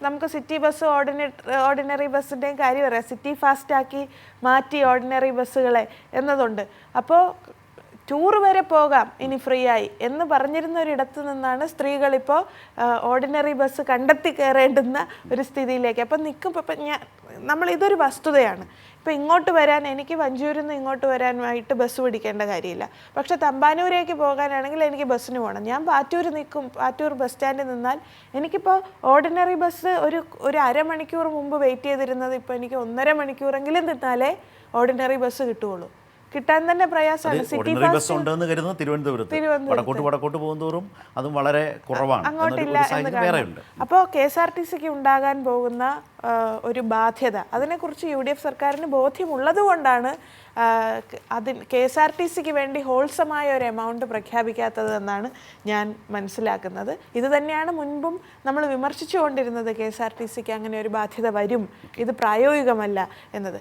നമുക്ക് city bus ordinary ബസ്സിൻ്റെയും കാര്യം പറയാം. സിറ്റി ഫാസ്റ്റാക്കി മാറ്റി ഓർഡിനറി ബസ്സുകളെ എന്നതുണ്ട്. അപ്പോൾ ടൂർ വരെ പോകാം ഇനി ഫ്രീ ആയി എന്ന് പറഞ്ഞിരുന്ന ഒരിടത്ത് നിന്നാണ് സ്ത്രീകളിപ്പോൾ ഓർഡിനറി ബസ് കണ്ടെത്തി കയറേണ്ടുന്ന ഒരു സ്ഥിതിയിലേക്ക്. അപ്പം നിൽക്കുമ്പോൾ ഇതൊരു വസ്തുതയാണ്. ഇപ്പോൾ ഇങ്ങോട്ട് വരാൻ എനിക്ക് വഞ്ചൂരിൽ നിന്ന് ഇങ്ങോട്ട് വരാനായിട്ട് ബസ് പിടിക്കേണ്ട കാര്യമില്ല. പക്ഷെ തമ്പാനൂരേക്ക് പോകാനാണെങ്കിൽ എനിക്ക് ബസ്സിന് പോകണം. ഞാൻ പാറ്റൂർ നിൽക്കും, പാറ്റൂർ ബസ് സ്റ്റാൻഡിൽ നിന്നാൽ എനിക്കിപ്പോൾ ഓർഡിനറി ബസ് ഒരു അരമണിക്കൂർ മുമ്പ് വെയിറ്റ് ചെയ്തിരുന്നത് ഇപ്പോൾ എനിക്ക് 1.5 മണിക്കൂറെങ്കിലും നിന്നാലേ ഓർഡിനറി ബസ് കിട്ടുകയുള്ളൂ. കിട്ടാൻ തന്നെ പ്രയാസമാണ്. സിറ്റി ബസ് ഉണ്ടെന്ന് കരുതുന്ന തിരുവനന്തപുരത്ത് വടക്കോട്ട് പോകുന്തോറും അതും വളരെ കുറവാണ്, അങ്ങോട്ടില്ല എന്ന് കാണുന്നു. അപ്പോൾ KSRTCക്ക് ഉണ്ടാകാൻ പോകുന്ന ഒരു ബാധ്യത, അതിനെക്കുറിച്ച് UDF സർക്കാരിന് ബോധ്യമുള്ളത് കൊണ്ടാണ് KSRTCക്ക് വേണ്ടി ഹോൾസമായ ഒരു എമൗണ്ട് പ്രഖ്യാപിക്കാത്തത് എന്നാണ് ഞാൻ മനസ്സിലാക്കുന്നത്. ഇത് തന്നെയാണ് മുൻപും നമ്മൾ വിമർശിച്ചുകൊണ്ടിരുന്നത്, KSRTCക്ക് അങ്ങനെ ഒരു ബാധ്യത വരും, ഇത് പ്രായോഗികമല്ല എന്നത്.